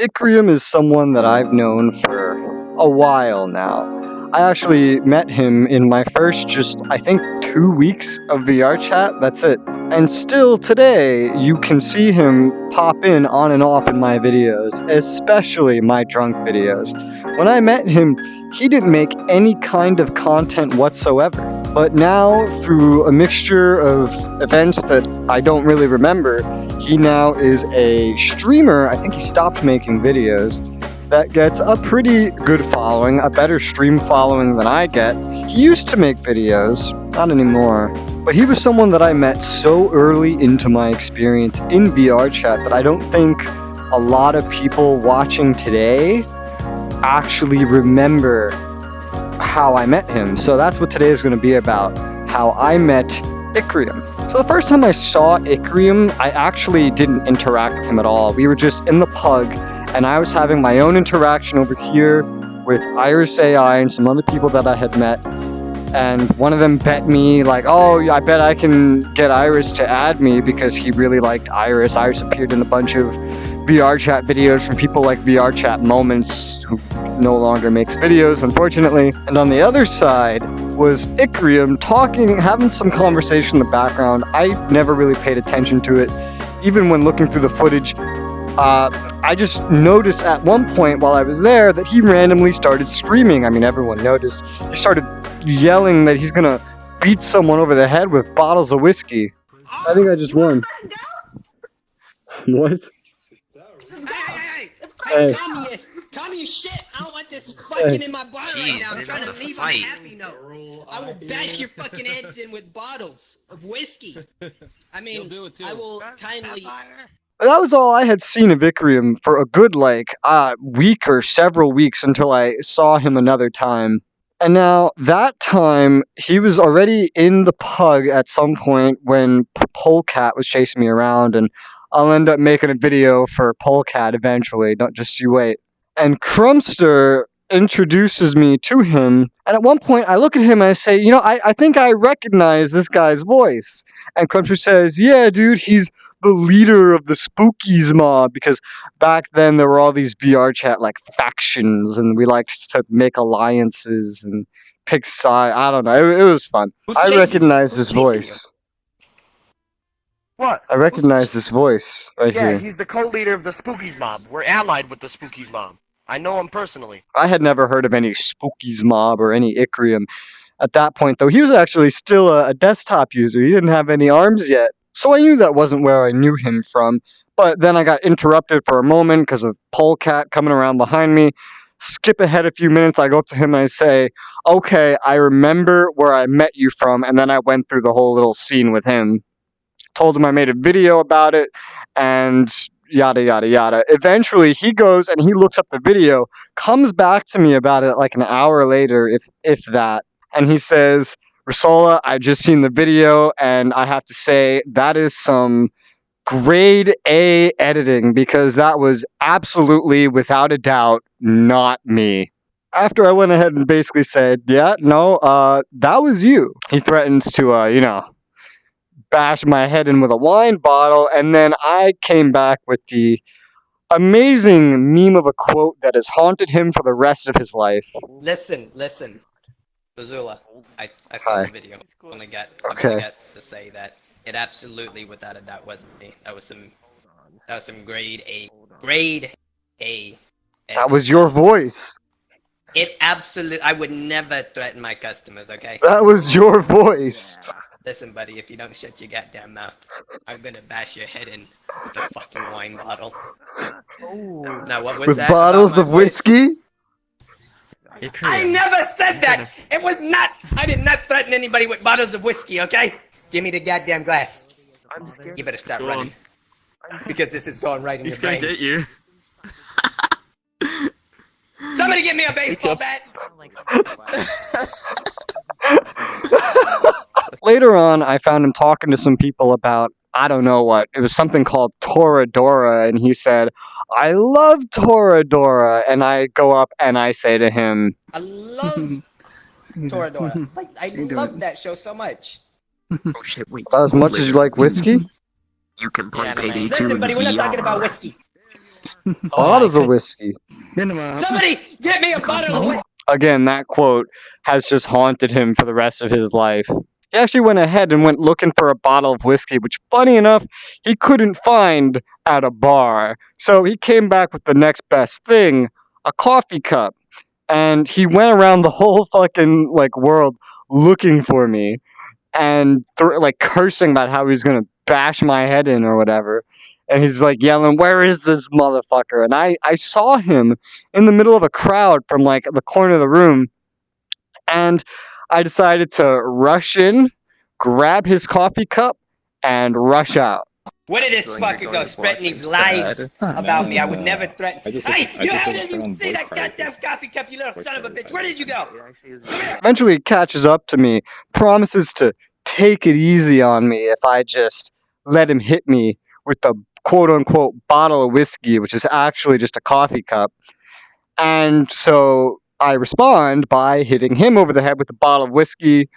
Ikrium is someone that I've known for a while now. I actually met him in my first I think 2 weeks of VR chat, that's it. And still today, you can see him pop in on and off in my videos, especially my drunk videos. When I met him, he didn't make any kind of content whatsoever. But now, through a mixture of events that I don't really remember, he now is a streamer. I think he stopped making videos. That gets a pretty good following, a better stream following than I get. He used to make videos, not anymore. But he was someone that I met so early into my experience in VR chat that I don't think a lot of people watching today actually remember how I met him. So that's what today is going to be about, how I met Ikrium. So the first time I saw Ikrium, I actually didn't interact with him at all. We were just in the pug, and I was having my own interaction over here with Iris AI and some other people that I had met. And one of them bet me, like, oh, I bet I can get Iris to add me because he really liked Iris. Iris appeared in a bunch of VR chat videos from people like VR Chat Moments, who no longer makes videos, unfortunately. And on the other side was Ikrium talking, having some conversation in the background. I never really paid attention to it, even when looking through the footage. I just noticed at one point while I was there that he randomly started screaming. I mean, everyone noticed. He started yelling that he's gonna beat someone over the head with bottles of whiskey. I think I just won. What? Hey, calm your shit. I don't want this fucking in my body right now. I'm trying to leave on a happy note. I will bash your fucking heads in with bottles of whiskey. I mean, I will kindly... That was all I had seen of Ikrium for a good, week or several weeks until I saw him another time. And now, that time, he was already in the pug at some point when Polecat was chasing me around, and I'll end up making a video for Polecat eventually, don't just you wait. And Crumpster introduces me to him, and at one point I look at him and I say, I think I recognize this guy's voice. And Crumpster says, yeah, dude, he's the leader of the Spookies mob, because back then there were all these VR chat factions, and we liked to make alliances and pick sides. I don't know, it was fun. I recognize his voice. What? I recognize this voice right here. Yeah, he's the co-leader of the Spookies mob. We're allied with the Spookies mob. I know him personally. I had never heard of any Spookies mob or any Ikrium at that point, though. He was actually still a desktop user. He didn't have any arms yet. So I knew that wasn't where I knew him from. But then I got interrupted for a moment because of Polecat coming around behind me. Skip ahead a few minutes, I go up to him and I say, okay, I remember where I met you from, and then I went through the whole little scene with him. Told him I made a video about it, and yada yada yada. Eventually, he goes and he looks up the video, comes back to me about it like an hour later, if that, and he says, RESOULA, I just seen the video, and I have to say, that is some grade A editing, because that was absolutely, without a doubt, not me. After I went ahead and basically said, yeah, no, that was you. He threatens to, bash my head in with a wine bottle, and then I came back with the amazing meme of a quote that has haunted him for the rest of his life. Listen. RESOULA, I saw the video. I'm gonna get to say that it absolutely, without a doubt, wasn't me. That was some grade A. Grade A. That was your voice. It absolutely... I would never threaten my customers, okay? That was your voice. Listen, buddy, if you don't shut your goddamn mouth, I'm gonna bash your head in with a fucking wine bottle. Oh. Now, what was with that? Bottles of whiskey? I never said that! It was not... I did not threaten anybody with bottles of whiskey, okay? Give me the goddamn glass. I'm scared. You better start running. Because this is going right in your brain. He's gonna get you. Somebody get me a baseball bat! Later on, I found him talking to some people about, I don't know what, it was something called Toradora, and he said, I love Toradora, and I go up and I say to him, I love Toradora. I love that show so much. Oh shit, wait. about as much as you like whiskey? You can play Yeah, no, Payday man. 2 Listen, in buddy, we're not talking VR. about whiskey. Bottles of whiskey. Somebody get me a bottle of whiskey! Again, that quote has just haunted him for the rest of his life. He actually went ahead and went looking for a bottle of whiskey, which, funny enough, he couldn't find at a bar. So he came back with the next best thing, a coffee cup. And he went around the whole fucking, world looking for me and, cursing about how he was gonna bash my head in or whatever. And he's, yelling, "Where is this motherfucker?" And I saw him in the middle of a crowd from, the corner of the room. And I decided to rush in, grab his coffee cup, and rush out. Where did this fucker go spreading these lies about me? I would never threaten. Hey, you haven't even seen that goddamn coffee cup, you little son of a bitch. Where did you go? Eventually, he catches up to me, promises to take it easy on me if I just let him hit me with the quote-unquote bottle of whiskey, which is actually just a coffee cup. And so I respond by hitting him over the head with a bottle of whiskey,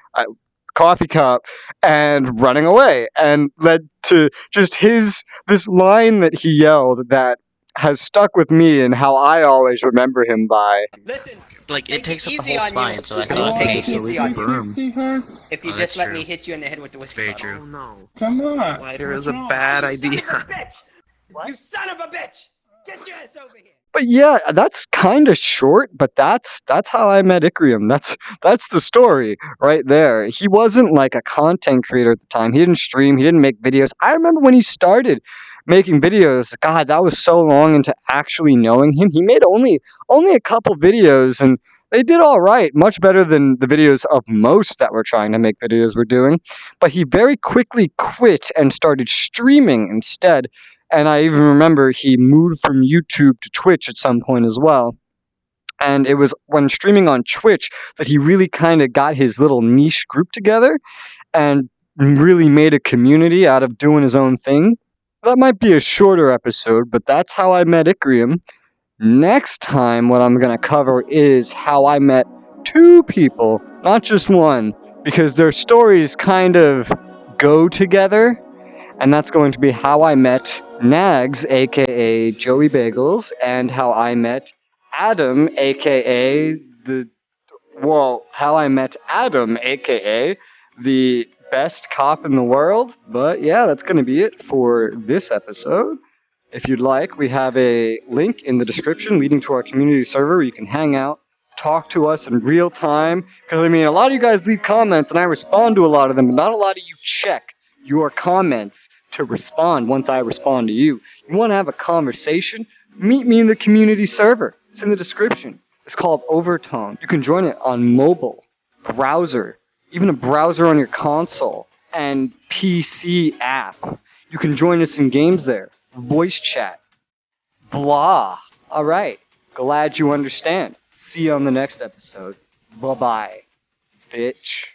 coffee cup, and running away, and led to just this line that he yelled that has stuck with me and how I always remember him by. Listen, it takes up the easy whole on spine, you. so I I'm thought taking maybe it easy so on we you. If you Oh, just that's let true. me hit you in the head with the whiskey Very bottle. true. no. Come on. Lighter What's is a wrong? bad You idea. son of a bitch! You son of a bitch! Get your ass over here! But yeah, that's kind of short, but that's how I met Ikrium. That's the story right there. He wasn't like a content creator at the time. He didn't stream. He didn't make videos. I remember when he started making videos. God, that was so long into actually knowing him. He made only a couple videos, and they did all right, much better than the videos of most that were trying to make videos were doing. But he very quickly quit and started streaming instead. And I even remember he moved from YouTube to Twitch at some point as well. And it was when streaming on Twitch that he really kind of got his little niche group together and really made a community out of doing his own thing. That might be a shorter episode, but that's how I met Ikrium. Next time, what I'm going to cover is how I met two people, not just one, because their stories kind of go together. And that's going to be how I met Nags, aka Joey Bagels, and how I met Adam, aka how I met Adam, aka the best cop in the world. But yeah, that's going to be it for this episode. If you'd like, we have a link in the description leading to our community server where you can hang out, talk to us in real time. Because, I mean, a lot of you guys leave comments, and I respond to a lot of them, but not a lot of you check your comments to respond once I respond to you. You want to have a conversation? Meet me in the community server. It's in the description. It's called Overtone. You can join it on mobile, browser, even a browser on your console, and PC app. You can join us in games there. Voice chat. Blah. Alright. Glad you understand. See you on the next episode. Bye-bye, bitch.